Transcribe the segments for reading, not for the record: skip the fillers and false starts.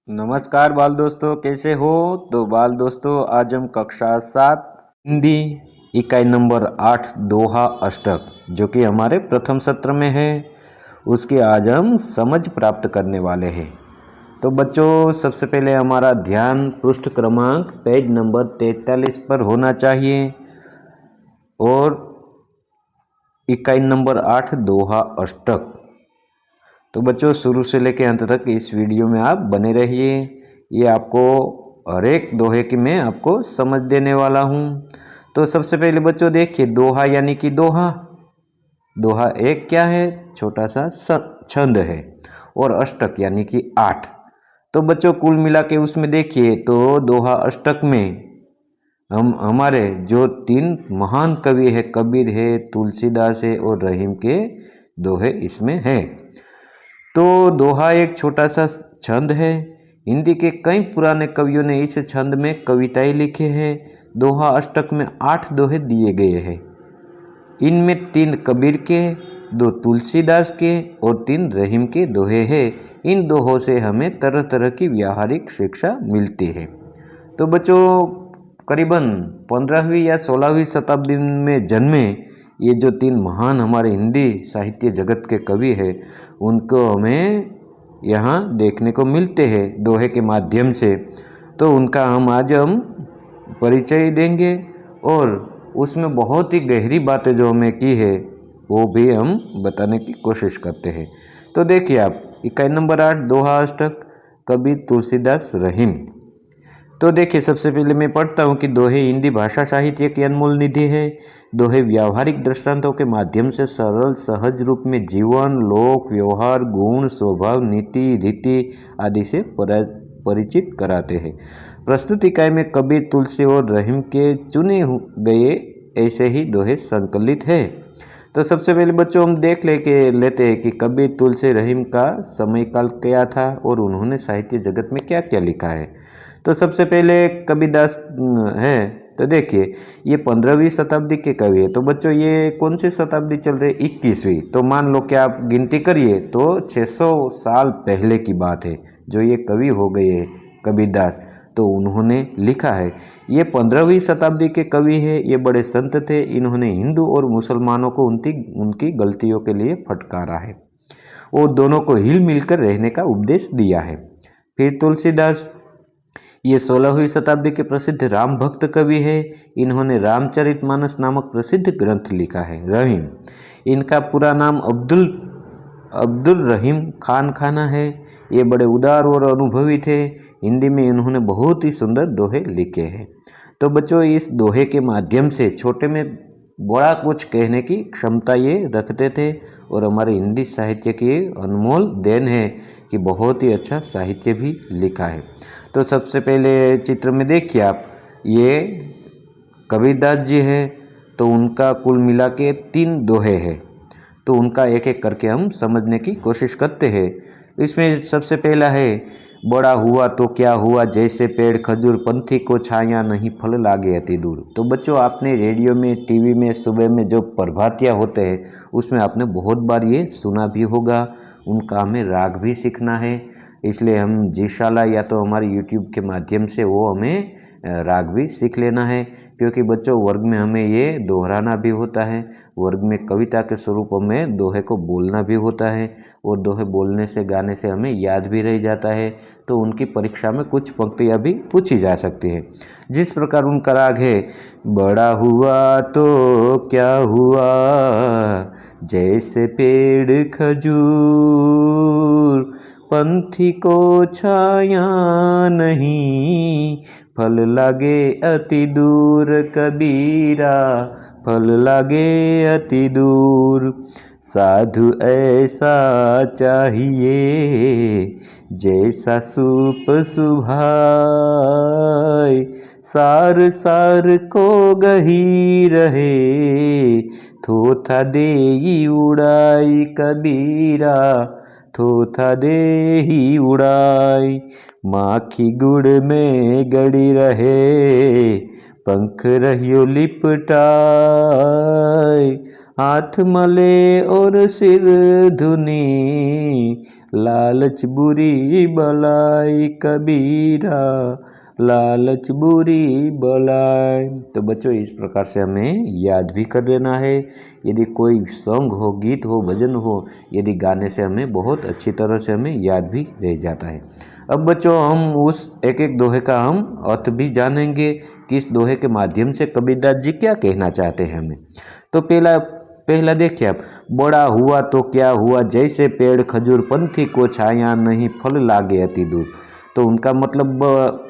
नमस्कार बाल दोस्तों, कैसे हो। तो बाल दोस्तों, आज हम कक्षा 7 हिंदी इकाई नंबर 8 दोहा अष्टक जो कि हमारे प्रथम सत्र में है, उसकी आज हम समझ प्राप्त करने वाले हैं। तो बच्चों, सबसे पहले हमारा ध्यान पृष्ठ क्रमांक पेज नंबर 43 पर होना चाहिए और इकाई नंबर 8 दोहा अष्टक। तो बच्चों, शुरू से लेकर अंत तक इस वीडियो में आप बने रहिए। ये आपको हर एक दोहे की मैं आपको समझ देने वाला हूँ। तो सबसे पहले बच्चों देखिए, दोहा यानी कि दोहा एक क्या है, छोटा सा छंद है, और अष्टक यानी कि 8। तो बच्चों कुल मिला के उसमें देखिए तो दोहा अष्टक में हम हमारे जो 3 महान कवि है, कबीर है, तुलसीदास है और रहीम के दोहे इसमें है। तो दोहा एक छोटा सा छंद है। हिंदी के कई पुराने कवियों ने इस छंद में कविताएं लिखे हैं। दोहा अष्टक में 8 दोहे दिए गए हैं। इनमें 3 कबीर के, 2 तुलसीदास के और 3 रहीम के दोहे हैं। इन दोहों से हमें तरह तरह की व्यावहारिक शिक्षा मिलती है। तो बच्चों, करीबन 15वीं या 16वीं शताब्दी में जन्मे ये जो 3 महान हमारे हिंदी साहित्य जगत के कवि हैं, उनको हमें यहाँ देखने को मिलते हैं दोहे के माध्यम से। तो उनका हम परिचय देंगे और उसमें बहुत ही गहरी बातें जो हमें की है वो भी हम बताने की कोशिश करते हैं। तो देखिए आप, इकाई नंबर 8 दोहा अष्टक, कबीर, तुलसीदास, रहीम। तो देखिए, सबसे पहले मैं पढ़ता हूँ कि दोहे हिंदी भाषा साहित्य की अनमोल निधि है। दोहे व्यावहारिक दृष्टांतों के माध्यम से सरल सहज रूप में जीवन, लोक व्यवहार, गुण, स्वभाव, नीति, रीति आदि से परिचित कराते हैं। प्रस्तुत इकाई में कबीर, तुलसी और रहीम के चुने गए ऐसे ही दोहे संकलित है। तो सबसे पहले बच्चों हम लेते हैं कि कबीर, तुलसी, रहीम का समय काल क्या था और उन्होंने साहित्य जगत में क्या क्या लिखा है। तो सबसे पहले कबीरदास है। तो देखिए, ये 15वीं शताब्दी के कवि है। तो बच्चों, ये कौन सी शताब्दी चल रही है? 21वीं। तो मान लो कि आप गिनती करिए तो 600 साल पहले की बात है जो ये कवि हो गए हैं कबीरदास। तो उन्होंने लिखा है। ये 15वीं शताब्दी के कवि है। ये बड़े संत थे। इन्होंने हिंदू और मुसलमानों को उनकी गलतियों के लिए फटकारा है और दोनों को हिल मिलकर रहने का उपदेश दिया है। फिर तुलसीदास, ये 16वीं शताब्दी के प्रसिद्ध राम भक्त कवि है। इन्होंने रामचरितमानस नामक प्रसिद्ध ग्रंथ लिखा है। रहीम, इनका पूरा नाम अब्दुल रहीम खान खाना है। ये बड़े उदार और अनुभवी थे। हिंदी में इन्होंने बहुत ही सुंदर दोहे लिखे हैं। तो बच्चों, इस दोहे के माध्यम से छोटे में बड़ा कुछ कहने की क्षमता ये रखते थे और हमारे हिंदी साहित्य की अनमोल देन है कि बहुत ही अच्छा साहित्य भी लिखा है। तो सबसे पहले चित्र में देखिए आप, ये कबीरदास जी है। तो उनका कुल मिला के 3 दोहे हैं। तो उनका एक एक करके हम समझने की कोशिश करते हैं। इसमें सबसे पहला है, बड़ा हुआ तो क्या हुआ, जैसे पेड़ खजूर, पंथी को छाया नहीं, फल लागे अति दूर। तो बच्चों, आपने रेडियो में, टीवी में सुबह में जो प्रभातिया होते हैं उसमें आपने बहुत बार ये सुना भी होगा। उनका हमें राग भी सीखना है, इसलिए हम जीशाला या तो हमारे यूट्यूब के माध्यम से वो हमें राग भी सीख लेना है, क्योंकि बच्चों वर्ग में हमें ये दोहराना भी होता है। वर्ग में कविता के स्वरूप में दोहे को बोलना भी होता है और दोहे बोलने से, गाने से हमें याद भी रह जाता है। तो उनकी परीक्षा में कुछ पंक्तियाँ भी पूछी जा सकती है। जिस प्रकार उनका राग है, बड़ा हुआ तो क्या हुआ, जैसे पेड़ खजूर, पंथी को छाया नहीं, फल लागे अति दूर। कबीरा, फल लागे अति दूर। साधु ऐसा चाहिए, जैसा सूप सुभाए, सार सार को गही रहे, थोथा देई उड़ाई। कबीरा, थोथा देही उड़ाई। माखी गुड़ में गड़ी रहे, पंख रहियो लिपटाए, हाथ मले और सिर धुनी, लालच बुरी बलाई कबीरा, लालच बुरी बलाई। तो बच्चों इस प्रकार से हमें याद भी कर लेना है। यदि कोई सॉन्ग हो, गीत हो, भजन हो, यदि गाने से हमें बहुत अच्छी तरह से हमें याद भी रह जाता है। अब बच्चों हम उस एक एक दोहे का हम अर्थ भी जानेंगे कि इस दोहे के माध्यम से कबीरदास जी क्या कहना चाहते हैं हमें। तो पहला देखिए आप, बड़ा हुआ तो क्या हुआ, जैसे पेड़ खजूर पंथी को छाया नहीं, फल लागे अति दूर। तो उनका मतलब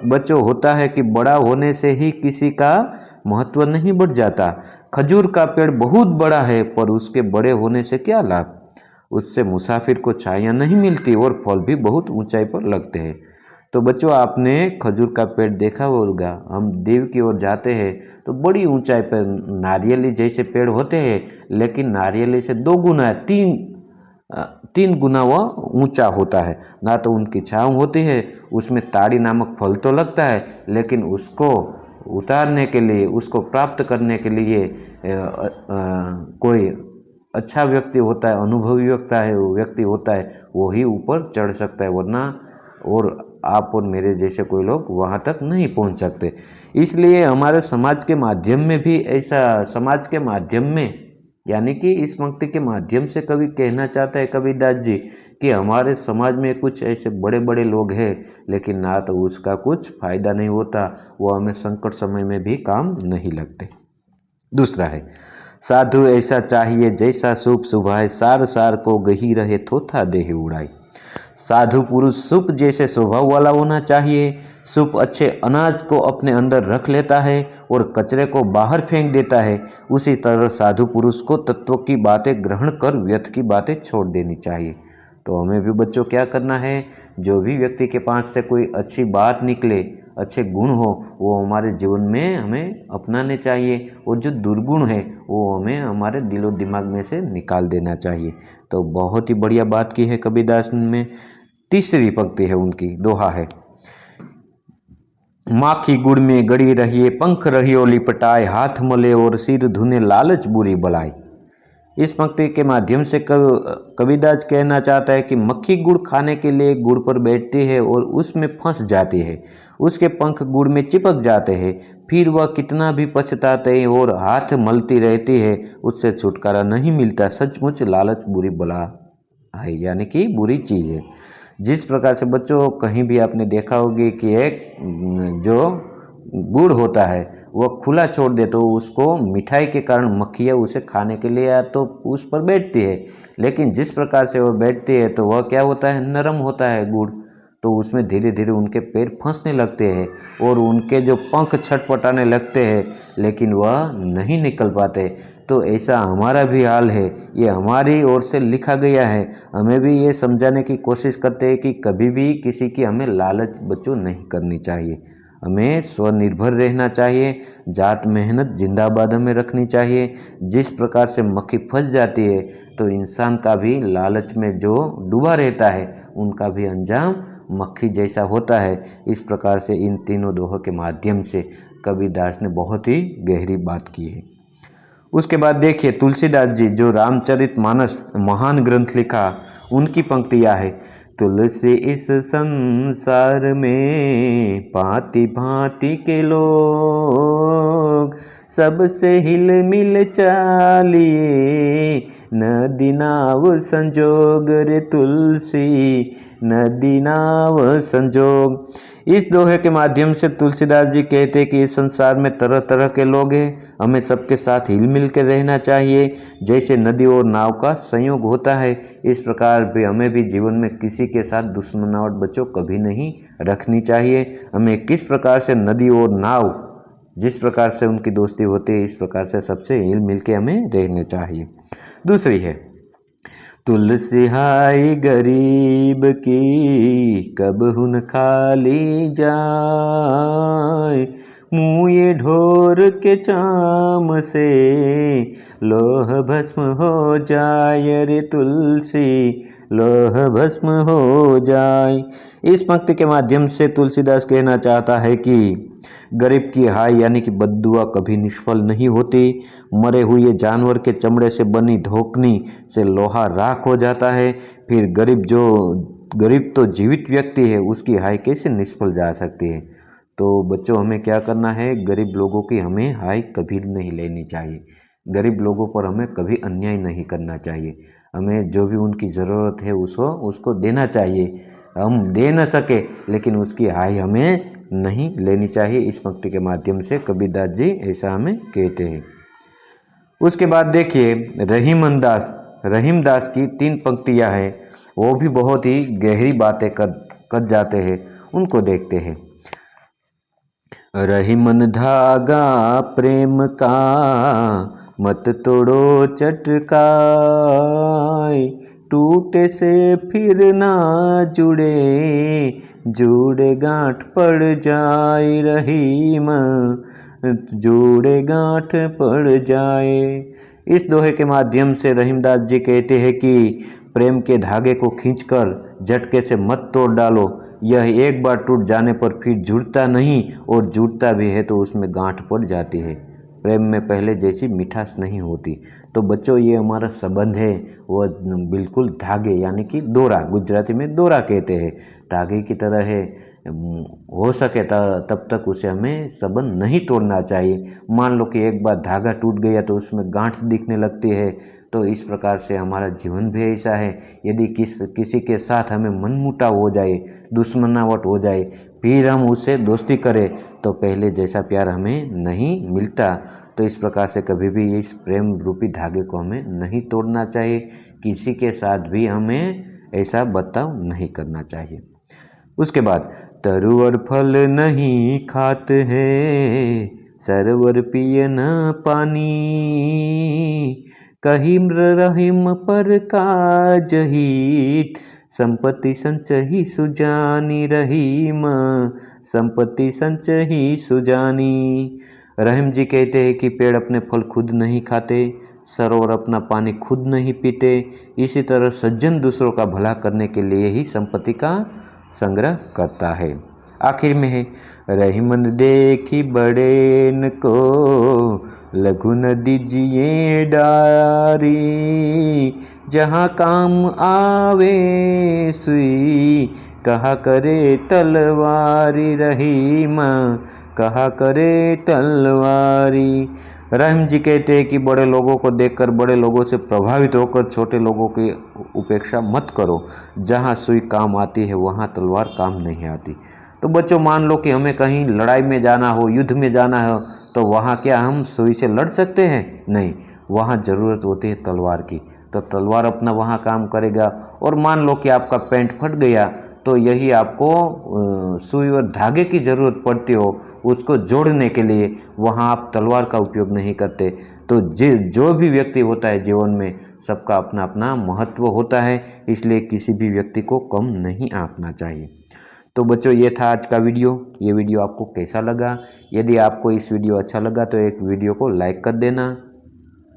बच्चों होता है कि बड़ा होने से ही किसी का महत्व नहीं बढ़ जाता। खजूर का पेड़ बहुत बड़ा है पर उसके बड़े होने से क्या लाभ, उससे मुसाफिर को छाया नहीं मिलती और फल भी बहुत ऊंचाई पर लगते हैं। तो बच्चों आपने खजूर का पेड़ देखा होगा, हम देव की ओर जाते हैं तो बड़ी ऊंचाई पर नारियली जैसे पेड़ होते हैं, लेकिन नारियली से 2 गुना 3 गुना वह ऊंचा होता है। ना तो उनकी छाँव होती है, उसमें ताड़ी नामक फल तो लगता है, लेकिन उसको उतारने के लिए, उसको प्राप्त करने के लिए कोई अच्छा व्यक्ति होता है, अनुभवी व्यक्ति होता है, वो ही ऊपर चढ़ सकता है, वरना और आप और मेरे जैसे कोई लोग वहाँ तक नहीं पहुँच सकते। इसलिए हमारे समाज के माध्यम में भी ऐसा, समाज के माध्यम में यानी कि इस पंक्ति के माध्यम से कवि कहना चाहता है कबीरदास जी कि हमारे समाज में कुछ ऐसे बड़े बड़े लोग हैं, लेकिन ना तो उसका कुछ फायदा नहीं होता, वो हमें संकट समय में भी काम नहीं लगते। दूसरा है, साधु ऐसा चाहिए जैसा सूप सुभाए, सार सार को गही रहे थोथा देह उड़ाई। साधु पुरुष सूप जैसे स्वभाव वाला होना चाहिए। सूप अच्छे अनाज को अपने अंदर रख लेता है और कचरे को बाहर फेंक देता है। उसी तरह साधु पुरुष को तत्व की बातें ग्रहण कर व्यर्थ की बातें छोड़ देनी चाहिए। तो हमें भी बच्चों क्या करना है, जो भी व्यक्ति के पास से कोई अच्छी बात निकले, अच्छे गुण हो, वो हमारे जीवन में हमें अपनाने चाहिए, और जो दुर्गुण है वो हमें हमारे दिलो दिमाग में से निकाल देना चाहिए। तो बहुत ही बढ़िया बात की है कबीरदास में। तीसरी पंक्ति है उनकी, दोहा है, माखी गुड़ में गड़ी रहिए, पंख रहियो लिपटाए, हाथ मले और सिर धुने, लालच बुरी बलाई। इस पंक्ति के माध्यम से कबीरदास कहना चाहता है कि मक्खी गुड़ खाने के लिए गुड़ पर बैठती है और उसमें फंस जाती है, उसके पंख गुड़ में चिपक जाते हैं, फिर वह कितना भी पछताते हैं और हाथ मलती रहती है, उससे छुटकारा नहीं मिलता। सचमुच लालच बुरी बला है, यानी कि बुरी चीज़ है। जिस प्रकार से बच्चों कहीं भी आपने देखा होगी कि एक जो गुड़ होता है वह खुला छोड़ दे तो उसको मिठाई के कारण मक्खियाँ उसे खाने के लिए या तो उस पर बैठती है, लेकिन जिस प्रकार से वह बैठती है तो वह क्या होता है, नरम होता है गुड़, तो उसमें धीरे धीरे उनके पैर फंसने लगते हैं और उनके जो पंख छटपटाने लगते हैं, लेकिन वह नहीं निकल पाते। तो ऐसा हमारा भी हाल है, ये हमारी ओर से लिखा गया है। हमें भी ये समझाने की कोशिश करते हैं कि कभी भी किसी की हमें लालच बच्चों नहीं करनी चाहिए, हमें स्वनिर्भर रहना चाहिए, जात मेहनत जिंदाबाद हमें रखनी चाहिए। जिस प्रकार से मक्खी फंस जाती है तो इंसान का भी लालच में जो डूबा रहता है उनका भी अंजाम मक्खी जैसा होता है। इस प्रकार से इन तीनों दोहों के माध्यम से कबीरदास ने बहुत ही गहरी बात की है। उसके बाद देखिए तुलसीदास जी जो रामचरितमानस महान ग्रंथ लिखा, उनकी पंक्तियाँ है, तुलसी इस संसार में भांति भांति के लोग, सबसे हिल मिल चालिए, नदी नाव संजोग रे तुलसी, नदी नाव संजोग। इस दोहे के माध्यम से तुलसीदास जी कहते कि इस संसार में तरह तरह के लोग हैं, हमें सबके साथ हिल मिल के रहना चाहिए। जैसे नदी और नाव का संयोग होता है, इस प्रकार भी हमें भी जीवन में किसी के साथ दुश्मनावट बच्चों कभी नहीं रखनी चाहिए। हमें किस प्रकार से नदी और नाव जिस प्रकार से उनकी दोस्ती होती है, इस प्रकार से सबसे हिल मिल के हमें रहना चाहिए। दूसरी है, तुलसी हाय गरीब की कब हुन खाली जाए, मुँह ये ढोर के चाम से लोह भस्म हो जाए रे तुलसी, लोह भस्म हो जाए। इस पंक्ति के माध्यम से तुलसीदास कहना चाहता है कि गरीब की हाय यानी कि बद्दुआ कभी निष्फल नहीं होती। मरे हुए जानवर के चमड़े से बनी धोकनी से लोहा राख हो जाता है, फिर गरीब जो गरीब तो जीवित व्यक्ति है, उसकी हाय कैसे निष्फल जा सकती है। तो बच्चों हमें क्या करना है, गरीब लोगों की हमें हाय कभी नहीं लेनी चाहिए। गरीब लोगों पर हमें कभी अन्याय नहीं करना चाहिए। हमें जो भी उनकी ज़रूरत है उसको देना चाहिए। हम दे न सके लेकिन उसकी हाय हमें नहीं लेनी चाहिए। इस पंक्ति के माध्यम से कबीरदास जी ऐसा हमें कहते हैं। उसके बाद देखिए रहीमदास की 3 पंक्तियां हैं, वो भी बहुत ही गहरी बातें कर जाते हैं। उनको देखते हैं। रहीमन धागा प्रेम का मत तोड़ो चटकाए, टूटे से फिर ना जुड़े, जुड़े गांठ पड़ जाए रहीम, जुड़े गांठ पड़ जाए। इस दोहे के माध्यम से रहीमदास जी कहते हैं कि प्रेम के धागे को खींचकर झटके से मत तोड़ डालो। यह एक बार टूट जाने पर फिर जुड़ता नहीं, और जुड़ता भी है तो उसमें गांठ पड़ जाती है। प्रेम में पहले जैसी मिठास नहीं होती। तो बच्चों ये हमारा संबंध है वह बिल्कुल धागे यानी कि दोरा, गुजराती में दोरा कहते हैं, धागे की तरह है। हो सके तब तक उसे हमें संबंध नहीं तोड़ना चाहिए। मान लो कि एक बार धागा टूट गया तो उसमें गांठ दिखने लगती है। तो इस प्रकार से हमारा जीवन भी ऐसा है। यदि किसी के साथ हमें मनमुटाव हो जाए, दुश्मनावट हो जाए, फिर हम उससे दोस्ती करें तो पहले जैसा प्यार हमें नहीं मिलता। तो इस प्रकार से कभी भी इस प्रेम रूपी धागे को हमें नहीं तोड़ना चाहिए। किसी के साथ भी हमें ऐसा बर्ताव नहीं करना चाहिए। उसके बाद तरुवर फल नहीं खाते हैं, सरवर पिए न पानी, कहिम रहीम पर काज हित, संपत्ति संचही सुजानी रहीम, संपत्ति संचही सुजानी। रहीम जी कहते हैं कि पेड़ अपने फल खुद नहीं खाते, सरोवर अपना पानी खुद नहीं पीते। इसी तरह सज्जन दूसरों का भला करने के लिए ही संपत्ति का संग्रह करता है। आखिर में है रहीमन देखी बड़े न को, लघु न दीजिए डारी, जहाँ काम आवे सुई, कहा करे तलवारी रहीम, कहा करे तलवारी। रहीम जी कहते हैं कि बड़े लोगों को देखकर, बड़े लोगों से प्रभावित होकर छोटे लोगों की उपेक्षा मत करो। जहाँ सुई काम आती है वहाँ तलवार काम नहीं आती। तो बच्चों मान लो कि हमें कहीं लड़ाई में जाना हो, युद्ध में जाना हो, तो वहाँ क्या हम सुई से लड़ सकते हैं? नहीं, वहाँ ज़रूरत होती है तलवार की। तो तलवार अपना वहाँ काम करेगा। और मान लो कि आपका पैंट फट गया तो यही आपको सुई और धागे की ज़रूरत पड़ती हो उसको जोड़ने के लिए, वहाँ आप तलवार का उपयोग नहीं करते। तो जो भी व्यक्ति होता है जीवन में, सबका अपना अपना महत्व होता है, इसलिए किसी भी व्यक्ति को कम नहीं आंकना चाहिए। तो बच्चों ये था आज का वीडियो। ये वीडियो आपको कैसा लगा? यदि आपको इस वीडियो अच्छा लगा तो एक वीडियो को लाइक कर देना,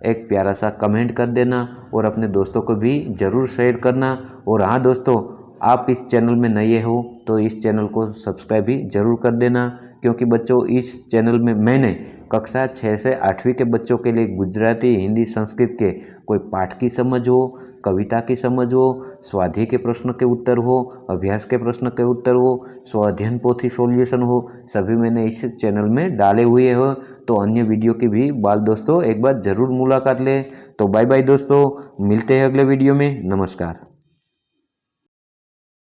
एक प्यारा सा कमेंट कर देना और अपने दोस्तों को भी ज़रूर शेयर करना। और हाँ दोस्तों, आप इस चैनल में नए हो तो इस चैनल को सब्सक्राइब भी ज़रूर कर देना, क्योंकि बच्चों इस चैनल में मैंने कक्षा 6 से 8वीं के बच्चों के लिए गुजराती, हिंदी, संस्कृत के कोई पाठ की समझ हो, कविता की समझ हो, स्वाध्याय के प्रश्न के उत्तर हो, अभ्यास के प्रश्न के उत्तर हो, स्वाध्ययन पोथी सॉल्यूशन हो, सभी मैंने इस चैनल में डाले हुए हो। तो अन्य वीडियो की भी बाल दोस्तों एक बार ज़रूर मुलाकात लें। तो बाय बाय दोस्तों, मिलते हैं अगले वीडियो में। नमस्कार।